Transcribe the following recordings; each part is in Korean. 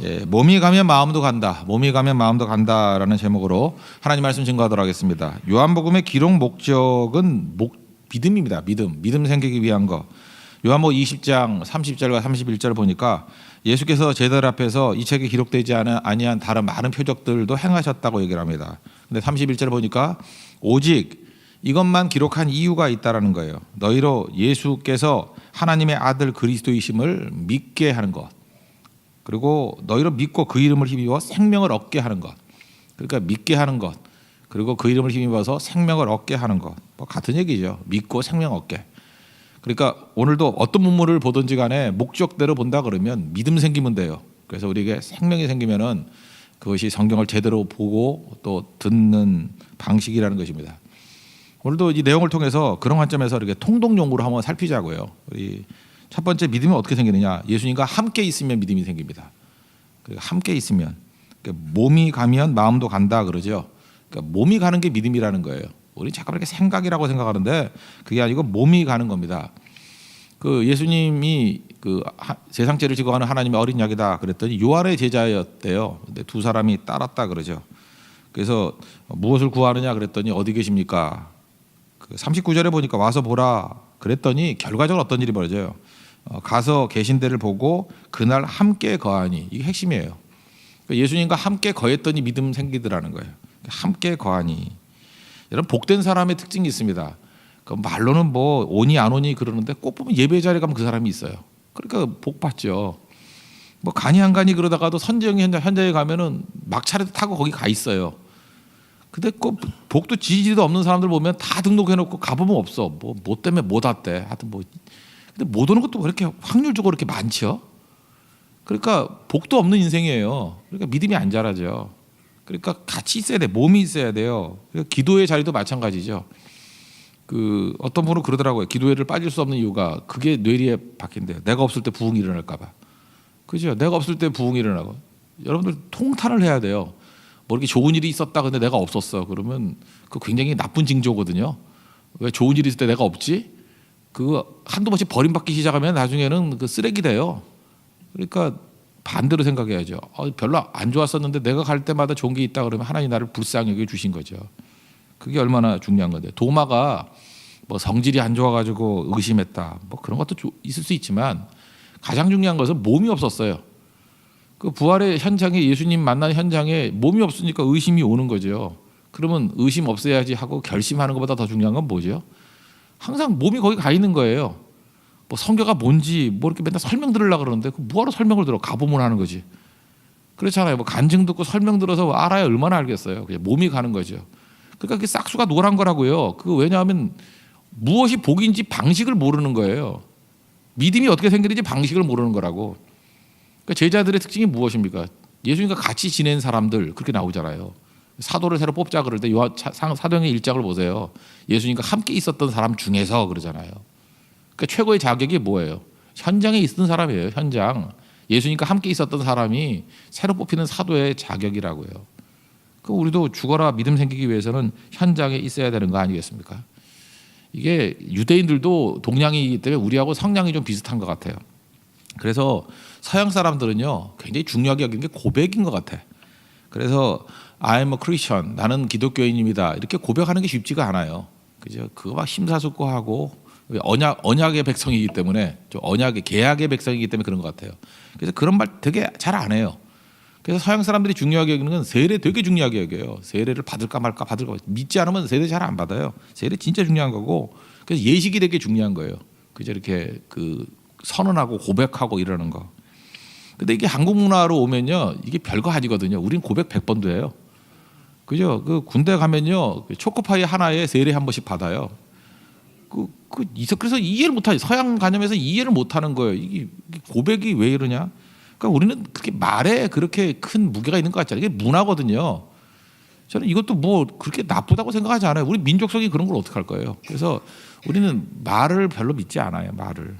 예, 몸이 가면 마음도 간다. 몸이 가면 마음도 간다라는 제목으로 하나님 말씀 증거하도록 하겠습니다. 요한복음의 기록 목적은 믿음입니다. 믿음 생기기 위한 거. 요한복음 20장 30절과 31절 보니까 예수께서 제자들 앞에서 이 책에 기록되지 아니한 다른 많은 표적들도 행하셨다고 얘기를 합니다. 근데 31절 보니까 오직 이것만 기록한 이유가 있다라는 거예요. 너희로 예수께서 하나님의 아들 그리스도이심을 믿게 하는 것. 그리고 너희로 믿고 그 이름을 힘입어 생명을 얻게 하는 것. 그러니까 믿게 하는 것. 그리고 그 이름을 힘입어서 생명을 얻게 하는 것. 뭐 같은 얘기죠. 믿고 생명 얻게. 그러니까 오늘도 어떤 문물을 보든지 간에 목적대로 본다 그러면 믿음 생기면 돼요. 그래서 우리에게 생명이 생기면은 그것이 성경을 제대로 보고 또 듣는 방식이라는 것입니다. 오늘도 이 내용을 통해서 그런 관점에서 이렇게 통독용으로 한번 살피자고요. 우리 첫 번째, 믿음이 어떻게 생기느냐? 예수님과 함께 있으면 믿음이 생깁니다. 그러니까 함께 있으면, 그러니까 몸이 가면 마음도 간다 그러죠. 그러니까 몸이 가는 게 믿음이라는 거예요. 우리 잠깐 이렇게 생각이라고 생각하는데 그게 아니고 몸이 가는 겁니다. 그 예수님이 그 세상죄를 지고 가는 하나님의 어린 양이다 그랬더니 요한의 제자였대요. 근데 두 사람이 따랐다 그러죠. 그래서 무엇을 구하느냐 그랬더니 어디 계십니까? 그 39절에 보니까 와서 보라 그랬더니 결과적으로 어떤 일이 벌어져요? 가서 계신 데를 보고 그날 함께 거하니, 이게 핵심이에요. 예수님과 함께 거했더니 믿음 생기더라는 거예요. 함께 거하니. 여러분, 복된 사람의 특징이 있습니다. 그 말로는 뭐 오니 안 오니 그러는데 꼭 보면 예배 자리에 가면 그 사람이 있어요. 그러니까 복 받죠. 뭐 가니 안 가니 그러다가도 선지형 현장에 가면은 막차라도 타고 거기 가 있어요. 근데 꼭 복도 지지도 없는 사람들 보면 다 등록해놓고 가보면 없어. 뭐 때문에 못 왔대. 하여튼 뭐. 근데 못 오는 것도 왜 이렇게 확률적으로 이렇게 많죠? 그러니까 복도 없는 인생이에요. 그러니까 믿음이 안 자라죠. 그러니까 같이 있어야 돼. 몸이 있어야 돼요. 그러니까 기도의 자리도 마찬가지죠. 그 어떤 분은 그러더라고요. 기도회를 빠질 수 없는 이유가 그게 뇌리에 박힌대요. 내가 없을 때 부흥이 일어날까 봐. 그죠? 내가 없을 때 부흥이 일어나고. 여러분들 통탄을 해야 돼요. 뭐 이렇게 좋은 일이 있었다 근데 내가 없었어. 그러면 그 굉장히 나쁜 징조거든요. 왜 좋은 일이 있을 때 내가 없지? 그거 한두 번씩 버림받기 시작하면 나중에는 그 쓰레기 돼요. 그러니까 반대로 생각해야죠. 별로 안 좋았었는데 내가 갈 때마다 좋은 게 있다 그러면 하나님 나를 불쌍히 여겨 주신 거죠. 그게 얼마나 중요한 건데. 도마가 뭐 성질이 안 좋아가지고 의심했다. 뭐 그런 것도 있을 수 있지만 가장 중요한 것은 몸이 없었어요. 그 부활의 현장에, 예수님 만난 현장에 몸이 없으니까 의심이 오는 거죠. 그러면 의심 없애야지 하고 결심하는 것보다 더 중요한 건 뭐죠? 항상 몸이 거기 가 있는 거예요. 뭐 성경가 뭔지 뭐 이렇게 맨날 설명 들으려고 그러는데 그 뭐하러 설명을 들어? 가보면 하는 거지. 그렇잖아요. 뭐 간증 듣고 설명 들어서 알아야 얼마나 알겠어요. 그냥 몸이 가는 거죠. 그러니까 그 싹수가 노란 거라고요. 그 왜냐하면 무엇이 복인지 방식을 모르는 거예요. 믿음이 어떻게 생기는지 방식을 모르는 거라고. 그러니까 제자들의 특징이 무엇입니까? 예수님과 같이 지낸 사람들 그렇게 나오잖아요. 사도를 새로 뽑자 그럴 때 사도행전 1장을 보세요. 예수님과 함께 있었던 사람 중에서 그러잖아요. 그러니까 최고의 자격이 뭐예요? 현장에 있었던 사람이에요. 현장. 예수님과 함께 있었던 사람이 새로 뽑히는 사도의 자격이라고요. 그 우리도 죽어라 믿음 생기기 위해서는 현장에 있어야 되는 거 아니겠습니까? 이게 유대인들도 동양이기 때문에 우리하고 성향이 좀 비슷한 것 같아요. 그래서 서양 사람들은요 굉장히 중요하게 여기는 게 고백인 것 같아. 그래서 I'm a Christian, 나는 기독교인입니다. 이렇게 고백하는 게 쉽지가 않아요. 그죠? 그거 막 심사숙고하고 언약의 백성이기 때문에 좀 언약의 계약의 백성이기 때문에 그런 것 같아요. 그래서 그런 말 되게 잘 안 해요. 그래서 서양 사람들이 중요하게 여기는 건 세례 되게 중요하게 여겨요. 세례를 받을까 말까 믿지 않으면 세례 잘 안 받아요. 세례 진짜 중요한 거고 그래서 예식이 되게 중요한 거예요. 그죠? 이렇게 그 선언하고 고백하고 이러는 거. 근데 이게 한국 문화로 오면요 이게 별거 아니거든요. 우린 고백 100번도 해요. 그죠? 그 군대 가면요 초코파이 하나에 세례 한 번씩 받아요. 그래서 이해를 못하지. 서양 관념에서 이해를 못하는 거예요. 이게 고백이 왜 이러냐? 그러니까 우리는 그렇게 말에 그렇게 큰 무게가 있는 것 같지 않아요. 이게 문화거든요. 저는 이것도 뭐 그렇게 나쁘다고 생각하지 않아요. 우리 민족성이 그런 걸 어떻게 할 거예요. 그래서 우리는 말을 별로 믿지 않아요. 말을.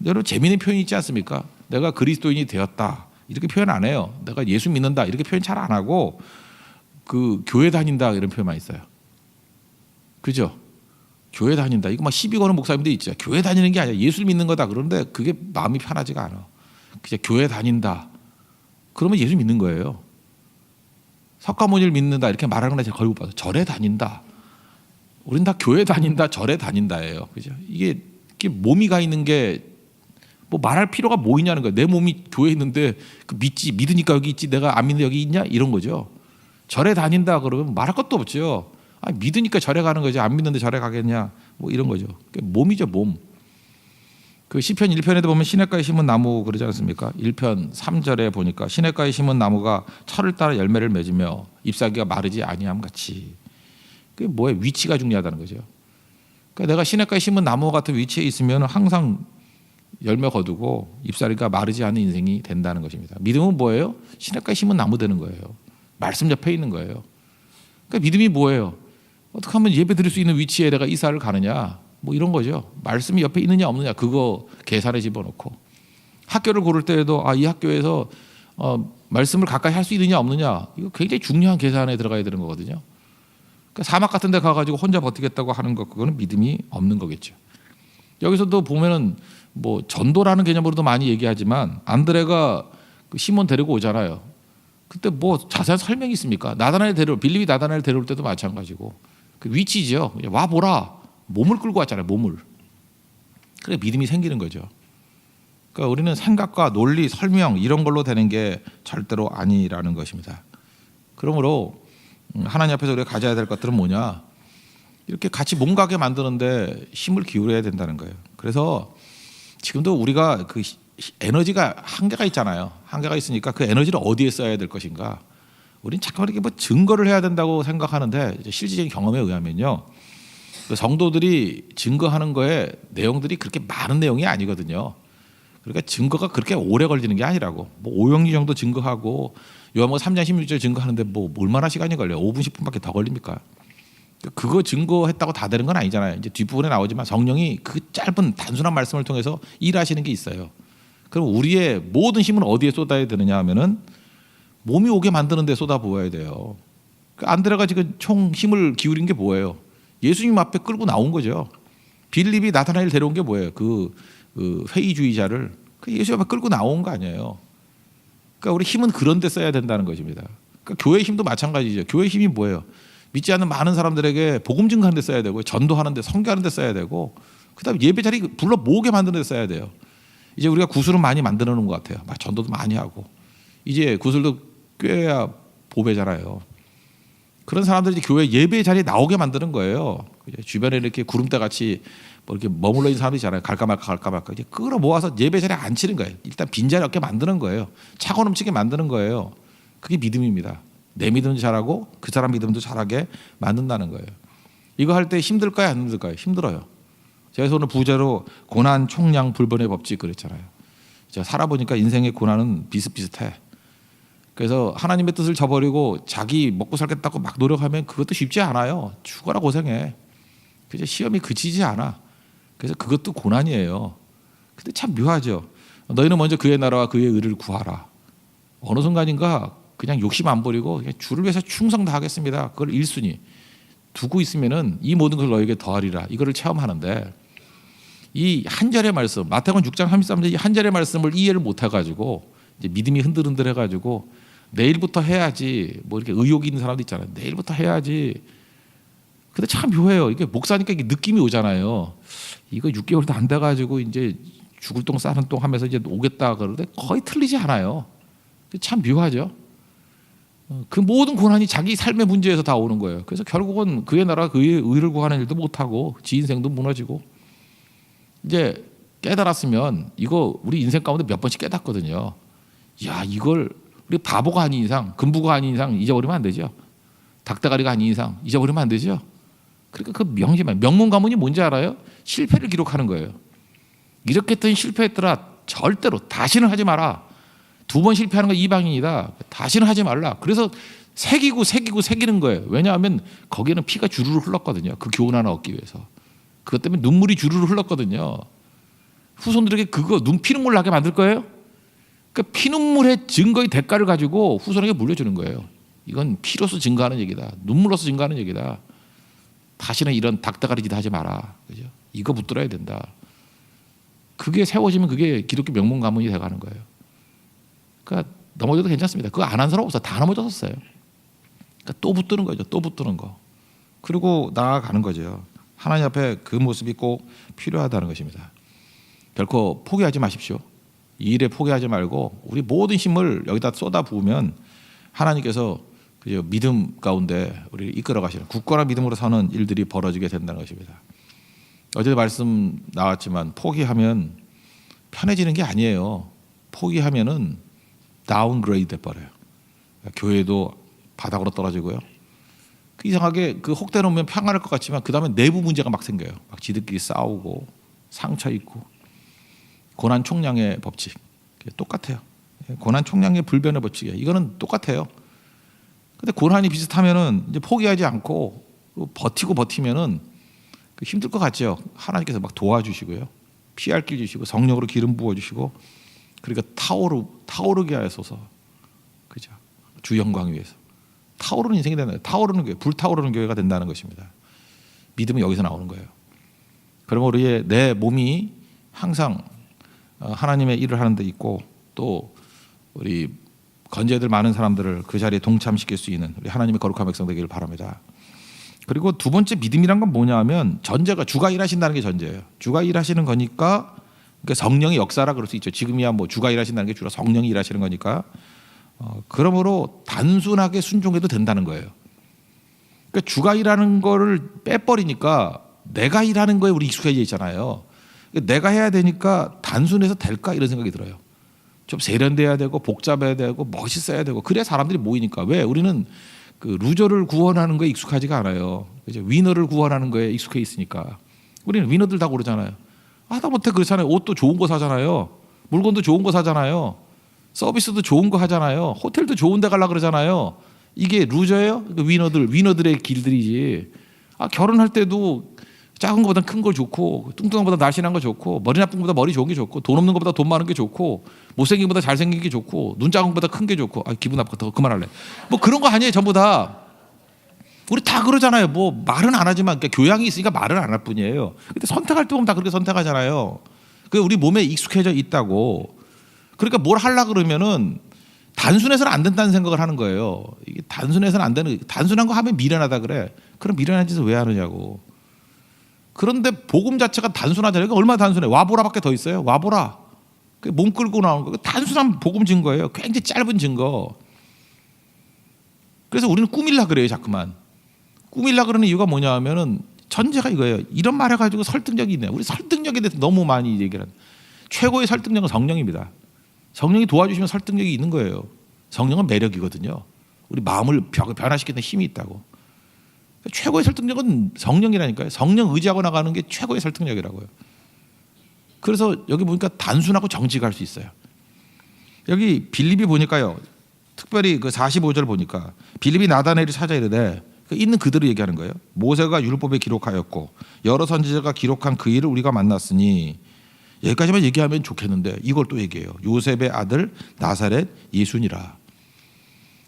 여러분 재미있는 표현이 있지 않습니까? 내가 그리스도인이 되었다 이렇게 표현 안 해요. 내가 예수 믿는다 이렇게 표현 잘 안 하고 그 교회 다닌다 이런 표현만 있어요. 그죠? 교회 다닌다 이거 막 시비 거는 목사님들 있죠. 교회 다니는 게 아니라 예수를 믿는 거다 그런데 그게 마음이 편하지가 않아. 그냥 교회 다닌다 그러면 예수 믿는 거예요. 석가모니를 믿는다 이렇게 말하는 거 제가 걸고 봐서 절에 다닌다. 우린 다 교회 다닌다, 절에 다닌다예요. 그죠? 이게 몸이 가 있는 게 뭐 말할 필요가 뭐 있냐는 거예요. 내 몸이 교회에 있는데 믿으니까 여기 있지, 내가 안 믿는 여기 있냐 이런 거죠. 절에 다닌다 그러면 말할 것도 없죠. 믿으니까 절에 가는 거지, 안 믿는데 절에 가겠냐 뭐 이런 거죠. 몸이죠, 몸. 그 시편 1편에도 보면 시냇가에 심은 나무 그러지 않습니까? 1편 3절에 보니까 시냇가에 심은 나무가 철을 따라 열매를 맺으며 잎사귀가 마르지 아니함 같이. 그게 뭐예요? 위치가 중요하다는 거죠. 그러니까 내가 시냇가에 심은 나무 같은 위치에 있으면 항상 열매 거두고 잎사귀가 마르지 않는 인생이 된다는 것입니다. 믿음은 뭐예요? 시냇가에 심은 나무 되는 거예요. 말씀 옆에 있는 거예요. 그러니까 믿음이 뭐예요? 어떻게 하면 예배 드릴 수 있는 위치에 내가 이사를 가느냐 뭐 이런 거죠. 말씀이 옆에 있느냐 없느냐 그거 계산에 집어넣고, 학교를 고를 때에도 이 학교에서 말씀을 가까이 할 수 있느냐 없느냐 이거 굉장히 중요한 계산에 들어가야 되는 거거든요. 그러니까 사막 같은 데 가가지고 혼자 버티겠다고 하는 것 그거는 믿음이 없는 거겠죠. 여기서도 보면은 뭐 전도라는 개념으로도 많이 얘기하지만 안드레가 그 시몬 데리고 오잖아요. 그때 뭐 자세한 설명이 있습니까? 빌립이 나다나엘 데려올 때도 마찬가지고 그 위치죠. 와 보라. 몸을 끌고 왔잖아요. 몸을. 그래 믿음이 생기는 거죠. 그러니까 우리는 생각과 논리, 설명 이런 걸로 되는 게 절대로 아니라는 것입니다. 그러므로 하나님 앞에서 우리가 가져야 될 것들은 뭐냐? 이렇게 같이 몸 가게 만드는데 힘을 기울여야 된다는 거예요. 그래서 지금도 우리가 그 에너지가 한계가 있잖아요. 한계가 있으니까 그 에너지를 어디에 써야 될 것인가? 우리는 자꾸 이렇게 뭐 증거를 해야 된다고 생각하는데 실질적인 경험에 의하면요, 그 성도들이 증거하는 거에 내용들이 그렇게 많은 내용이 아니거든요. 그러니까 증거가 그렇게 오래 걸리는 게 아니라고. 뭐 오영리 정도 증거하고 요한복음 3장 16절 증거하는데 뭐 얼마나 시간이 걸려요? 5분 10분밖에 더 걸립니까? 그거 증거했다고 다 되는 건 아니잖아요. 이제 뒷부분에 나오지만 성령이 그 짧은 단순한 말씀을 통해서 일하시는 게 있어요. 그럼 우리의 모든 힘은 어디에 쏟아야 되느냐 하면은 몸이 오게 만드는 데 쏟아 부어야 돼요. 안드레가 지금 총 힘을 기울인 게 뭐예요? 예수님 앞에 끌고 나온 거죠. 빌립이 나다나엘 데려온 게 뭐예요? 그 회의주의자를 예수 앞에 끌고 나온 거 아니에요. 그러니까 우리 힘은 그런 데 써야 된다는 것입니다. 그러니까 교회 힘도 마찬가지죠. 교회 힘이 뭐예요? 믿지 않는 많은 사람들에게 복음 증거하는 데 써야 되고, 전도하는 데, 선교하는 데 써야 되고, 그다음에 예배 자리 불러 모으게 만드는 데 써야 돼요. 이제 우리가 구슬은 많이 만들어 놓은 것 같아요. 막 전도도 많이 하고. 이제 구슬도 꿰야 보배잖아요. 그런 사람들이 교회 예배 자리에 나오게 만드는 거예요. 주변에 이렇게 구름대 같이 뭐 이렇게 머물러 있는 사람들이 있잖아요. 갈까 말까 이제 끌어 모아서 예배 자리에 앉히는 거예요. 일단 빈자리 없게 만드는 거예요. 차고 넘치게 만드는 거예요. 그게 믿음입니다. 내 믿음도 잘하고 그 사람 믿음도 잘하게 만든다는 거예요. 이거 할 때 힘들까요? 안 힘들까요? 힘들어요. 제가 오늘 부제로 고난, 총량, 불변의 법칙 그랬잖아요. 제가 살아보니까 인생의 고난은 비슷비슷해. 그래서 하나님의 뜻을 저버리고 자기 먹고 살겠다고 막 노력하면 그것도 쉽지 않아요. 죽어라 고생해. 그죠? 시험이 그치지 않아. 그래서 그것도 고난이에요. 근데 참 묘하죠. 너희는 먼저 그의 나라와 그의 의를 구하라. 어느 순간인가 그냥 욕심 안 부리고 그냥 주를 위해서 충성 다하겠습니다. 그걸 1순위 두고 있으면은 이 모든 걸 너에게 더하리라. 이거를 체험하는데 이 한 절의 말씀, 마태복음 6장 33절 이 한 절의 말씀을 이해를 못 해가지고 이제 믿음이 흔들흔들해가지고 내일부터 해야지 뭐 이렇게 의욕이 있는 사람도 있잖아요. 내일부터 해야지. 근데 참 묘해요. 이게 목사니까 이게 느낌이 오잖아요. 이거 6개월도 안 돼가지고 이제 죽을 똥 싸는 똥 하면서 이제 오겠다 그러는데 거의 틀리지 않아요. 참 묘하죠. 그 모든 고난이 자기 삶의 문제에서 다 오는 거예요. 그래서 결국은 그의 나라 그의 의를 구하는 일도 못하고 지 인생도 무너지고 이제 깨달았으면 이거 우리 인생 가운데 몇 번씩 깨닫거든요. 야 이걸 우리 바보가 아닌 이상 금부가 아닌 이상 잊어버리면 안 되죠. 닭대가리가 아닌 이상 잊어버리면 안 되죠. 그러니까 그 명문 가문이 뭔지 알아요? 실패를 기록하는 거예요. 이렇게 했더니 실패했더라. 절대로 다시는 하지 마라. 2번 실패하는 건 이방인이다. 다시는 하지 말라. 그래서 새기는 거예요. 왜냐하면 거기에는 피가 주르르 흘렀거든요. 그 교훈 하나 얻기 위해서. 그것 때문에 눈물이 주르르 흘렀거든요. 후손들에게 그거 피눈물 나게 만들 거예요. 그러니까 피눈물의 증거의 대가를 가지고 후손에게 물려주는 거예요. 이건 피로서 증거하는 얘기다. 눈물로서 증거하는 얘기다. 다시는 이런 닭다가리 짓 하지 마라. 그죠? 이거 붙들어야 된다. 그게 세워지면 그게 기독교 명문 가문이 돼가는 거예요. 그러니까 넘어져도 괜찮습니다. 그거 안 한 사람 없어. 다 넘어졌었어요. 그러니까 또 붙드는 거죠. 또 붙드는 거. 그리고 나아가는 거죠. 하나님 앞에 그 모습이 꼭 필요하다는 것입니다. 결코 포기하지 마십시오. 이 일에 포기하지 말고 우리 모든 힘을 여기다 쏟아 부으면 하나님께서 그저 믿음 가운데 우리를 이끌어 가시는 굳건한 믿음으로 사는 일들이 벌어지게 된다는 것입니다. 어제도 말씀 나왔지만 포기하면 편해지는 게 아니에요. 포기하면은 다운그레이드 돼버려요. 교회도 바닥으로 떨어지고요. 이상하게 그 혹대 놓으면 평안할 것 같지만 그 다음에 내부 문제가 막 생겨요. 막 지들끼리 싸우고 상처 있고. 고난 총량의 법칙 똑같아요. 고난 총량의 불변의 법칙이에요. 이거는 똑같아요. 근데 고난이 비슷하면은 이제 포기하지 않고 버티면은 힘들 것 같죠. 하나님께서 막 도와주시고요. 피할 길 주시고 성령으로 기름 부어 주시고 그러니까 타오르게 하소서. 그죠? 주 영광 위해서 타오르는 인생이 된다. 타오르는 교회, 불타오르는 교회가 된다는 것입니다. 믿음은 여기서 나오는 거예요. 그러면 우리의 내 몸이 항상 하나님의 일을 하는 데 있고 또 우리 건재들 많은 사람들을 그 자리에 동참시킬 수 있는 우리 하나님의 거룩한 백성 되기를 바랍니다. 그리고 두 번째 믿음이란 건 뭐냐 하면 전제가 주가 일하신다는 게 전제예요. 주가 일하시는 거니까 그러니까 성령의 역사라 그럴 수 있죠. 지금이야 뭐 주가 일하신다는 게 주로 성령이 일하시는 거니까 그러므로 단순하게 순종해도 된다는 거예요. 그러니까 주가 일하는 거를 빼버리니까 내가 일하는 거에 우리 익숙해져 있잖아요. 내가 해야 되니까 단순해서 될까 이런 생각이 들어요. 좀 세련돼야 되고 복잡해야 되고 멋있어야 되고 그래야 사람들이 모이니까. 왜? 우리는 그 루저를 구원하는 거에 익숙하지가 않아요. 이제 위너를 구원하는 거에 익숙해 있으니까. 우리는 위너들 다 고르잖아요. 하다못해 그렇잖아요. 옷도 좋은 거 사잖아요. 물건도 좋은 거 사잖아요. 서비스도 좋은 거 하잖아요. 호텔도 좋은 데 가려고 그러잖아요. 이게 루저예요? 위너들의 길들이지. 결혼할 때도 작은 것보다 큰 걸 좋고 뚱뚱한 것보다 날씬한 거 좋고 머리 나쁜 것보다 머리 좋은 게 좋고 돈 없는 것보다 돈 많은 게 좋고 못생긴 것보다 잘생긴 게 좋고 눈 작은 것보다 큰 게 좋고 기분 나쁘다. 더 그만할래. 뭐 그런 거 아니에요. 전부 다. 우리 다 그러잖아요. 뭐 말은 안 하지만 그러니까 교양이 있으니까 말은 안 할 뿐이에요. 근데 선택할 때 보면 다 그렇게 선택하잖아요. 그게 우리 몸에 익숙해져 있다고. 그러니까 뭘 하려고 그러면은 단순해서는 안 된다는 생각을 하는 거예요. 이게 단순해서는 안 되는, 단순한 거 하면 미련하다 그래. 그럼 미련한 짓을 왜 하느냐고. 그런데 복음 자체가 단순하잖아요. 얼마나 단순해. 와보라밖에 더 있어요. 와보라. 몸 끌고 나오는 거. 단순한 복음 증거예요. 굉장히 짧은 증거. 그래서 우리는 꾸밀라 그래요. 자꾸만. 꾸밀라 그러는 이유가 뭐냐 하면은 전제가 이거예요. 이런 말 해가지고 설득력이 있네. 우리 설득력에 대해서 너무 많이 얘기를 하는. 최고의 설득력은 성령입니다. 성령이 도와주시면 설득력이 있는 거예요. 성령은 매력이거든요. 우리 마음을 변화시키는 힘이 있다고. 최고의 설득력은 성령이라니까요. 성령 의지하고 나가는 게 최고의 설득력이라고요. 그래서 여기 보니까 단순하고 정직할 수 있어요. 여기 빌립이 보니까요. 특별히 그 45절 보니까 빌립이 나다나엘을 찾아 이르되 있는 그대로 얘기하는 거예요. 모세가 율법에 기록하였고 여러 선지자가 기록한 그 일을 우리가 만났으니 여기까지만 얘기하면 좋겠는데 이걸 또 얘기해요. 요셉의 아들 나사렛 예수니라.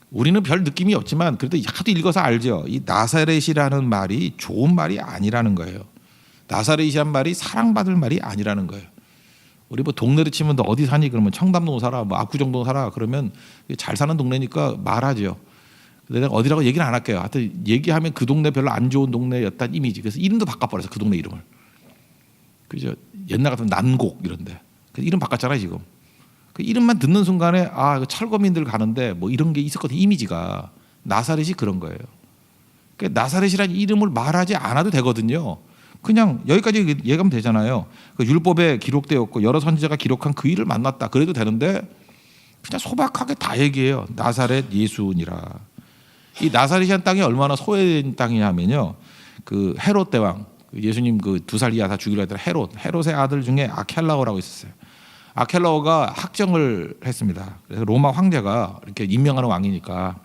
우리는 별 느낌이 없지만 그래도 하도 읽어서 알죠. 이 나사렛이라는 말이 좋은 말이 아니라는 거예요. 나사렛이란 말이 사랑받을 말이 아니라는 거예요. 우리 뭐 동네로 치면 너 어디 사니? 그러면 청담동 살아, 뭐 압구정동 살아. 그러면 잘 사는 동네니까 말하죠. 내가 어디라고 얘기는 안 할게요. 하여튼 얘기하면 그 동네 별로 안 좋은 동네였다는 이미지. 그래서 이름도 바꿔버려서 그 동네 이름을. 그죠? 옛날 같으면 난곡 이런데. 이름 바꿨잖아요 지금. 그 이름만 듣는 순간에 철거민들 가는데 뭐 이런 게 있었거든요. 이미지가. 나사렛이 그런 거예요. 그러니까 나사렛이라는 이름을 말하지 않아도 되거든요. 그냥 여기까지 얘기하면 되잖아요. 그 율법에 기록되었고 여러 선지자가 기록한 그 일을 만났다. 그래도 되는데 그냥 소박하게 다 얘기해요. 나사렛 예수니라. 이 나사렛이라는 땅이 얼마나 소외된 땅이냐면요. 그 헤롯 대왕, 예수님 그 2살 이하 다 죽이려 했던 헤롯의 아들 중에 아켈라오라고 있었어요. 아켈라오가 학정을 했습니다. 그래서 로마 황제가 이렇게 임명하는 왕이니까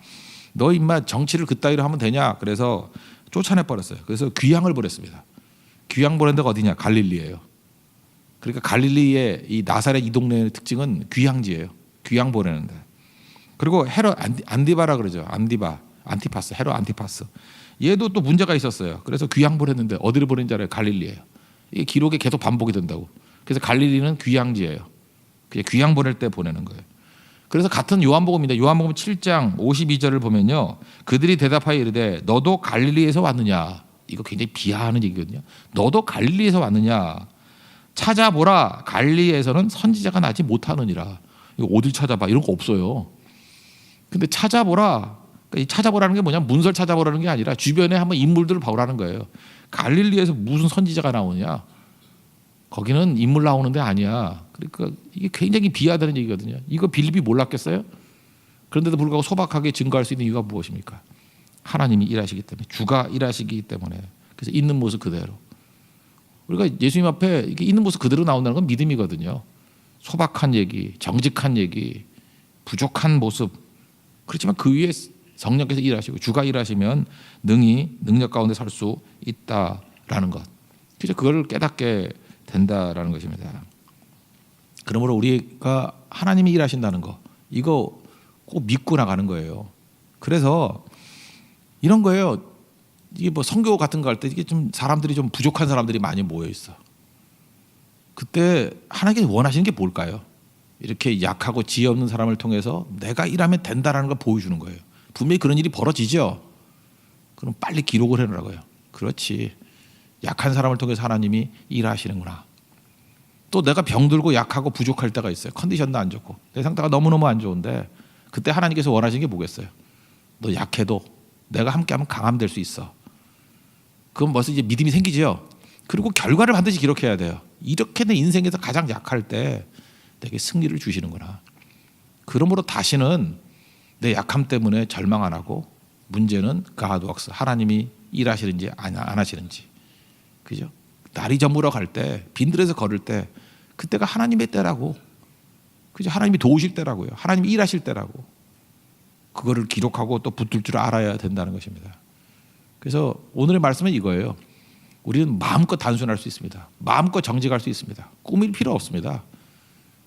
너 임마 정치를 그따위로 하면 되냐? 그래서 쫓아내 버렸어요. 그래서 귀양을 보냈습니다. 귀양 보낸 데가 어디냐? 갈릴리예요. 그러니까 갈릴리의 이 나사렛 이 동네의 특징은 귀양지예요. 귀양 보내는데. 그리고 헤롯 안디바라 그러죠. 안티파스, 헤롯 안티파스. 얘도 또 문제가 있었어요. 그래서 귀양 보냈는데 어디를 보낸지 알아요? 갈릴리예요. 이게 기록에 계속 반복이 된다고. 그래서 갈릴리는 귀양지예요. 그냥 귀양 보낼 때 보내는 거예요. 그래서 같은 요한복음입니다. 요한복음 7장 52절을 보면요. 그들이 대답하여 이르되 너도 갈릴리에서 왔느냐. 이거 굉장히 비하하는 얘기거든요. 너도 갈릴리에서 왔느냐. 찾아보라. 갈릴리에서는 선지자가 나지 못하느니라. 이거 어딜 찾아봐. 이런 거 없어요. 근데 찾아보라. 그러니까 이 찾아보라는 게 뭐냐. 문설 찾아보라는 게 아니라 주변에 한번 인물들을 봐오라는 거예요. 갈릴리에서 무슨 선지자가 나오냐. 거기는 인물 나오는 데 아니야. 그러니까 이게 굉장히 비하다는 얘기거든요. 이거 빌립이 몰랐겠어요? 그런데도 불구하고 소박하게 증거할 수 있는 이유가 무엇입니까? 하나님이 일하시기 때문에, 주가 일하시기 때문에. 그래서 있는 모습 그대로. 우리가 예수님 앞에 이렇게 있는 모습 그대로 나온다는 건 믿음이거든요. 소박한 얘기, 정직한 얘기, 부족한 모습. 그렇지만 그 위에 성령께서 일하시고 주가 일하시면 능히 능력 가운데 설 수 있다라는 것. 그래서 그걸 깨닫게 된다라는 것입니다. 그러므로 우리가 하나님이 일하신다는 거 이거 꼭 믿고 나가는 거예요. 그래서 이런 거예요. 이게 뭐 선교 같은 거 할 때 이게 좀 사람들이 좀 부족한 사람들이 많이 모여 있어. 그때 하나님께서 원하시는 게 뭘까요? 이렇게 약하고 지혜 없는 사람을 통해서 내가 일하면 된다라는 걸 보여주는 거예요. 분명히 그런 일이 벌어지죠. 그럼 빨리 기록을 해놓으라고요. 그렇지. 약한 사람을 통해서 하나님이 일하시는구나. 또 내가 병들고 약하고 부족할 때가 있어요. 컨디션도 안 좋고 내 상태가 너무너무 안 좋은데 그때 하나님께서 원하시는 게 뭐겠어요? 너 약해도 내가 함께하면 강함 될 수 있어. 그건 벌써 이제 믿음이 생기죠. 그리고 결과를 반드시 기록해야 돼요. 이렇게 내 인생에서 가장 약할 때 내게 승리를 주시는구나. 그러므로 다시는 내 약함 때문에 절망 안 하고 문제는 God works. 하나님이 일하시는지 안 하시는지. 그죠? 날이 저물어 갈 때, 빈들에서 걸을 때, 그때가 하나님의 때라고. 그죠? 하나님이 도우실 때라고요. 하나님이 일하실 때라고. 그거를 기록하고 또 붙들 줄 알아야 된다는 것입니다. 그래서 오늘의 말씀은 이거예요. 우리는 마음껏 단순할 수 있습니다. 마음껏 정직할 수 있습니다. 꾸밀 필요 없습니다.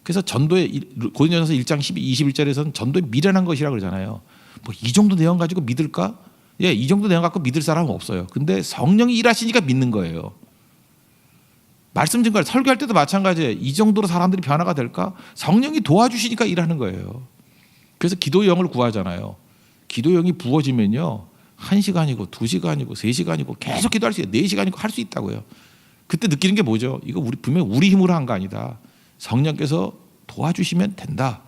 그래서 전도의 고린도전서 1장 21절에서는 전도의 미련한 것이라고 그러잖아요. 뭐 이 정도 내용 가지고 믿을까? 예, 이 정도 내용 갖고 믿을 사람은 없어요. 근데 성령이 일하시니까 믿는 거예요. 말씀 증거를 설교할 때도 마찬가지예요. 이 정도로 사람들이 변화가 될까? 성령이 도와주시니까 일하는 거예요. 그래서 기도의 영을 구하잖아요. 기도의 영이 부어지면요. 1시간이고 2시간이고 3시간이고 계속 기도할 수 있어요. 4시간이고 할 수 있다고요. 그때 느끼는 게 뭐죠? 이거 분명히 우리 힘으로 한 거 아니다. 성령께서 도와주시면 된다.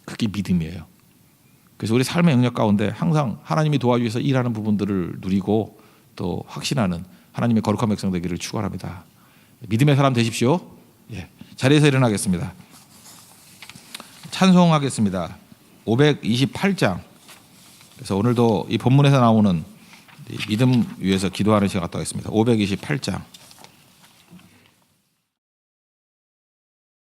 그게 믿음이에요. 그래서 우리 삶의 영역 가운데 항상 하나님이 도와주셔서 일하는 부분들을 누리고 또 확신하는 하나님의 거룩한 백성 되기를 축원합니다. 믿음의 사람 되십시오. 예. 자리에서 일어나겠습니다. 찬송하겠습니다. 528장. 그래서 오늘도 이 본문에서 나오는 믿음 위에서 기도하는 시간 갖도록 하겠습니다. 528장.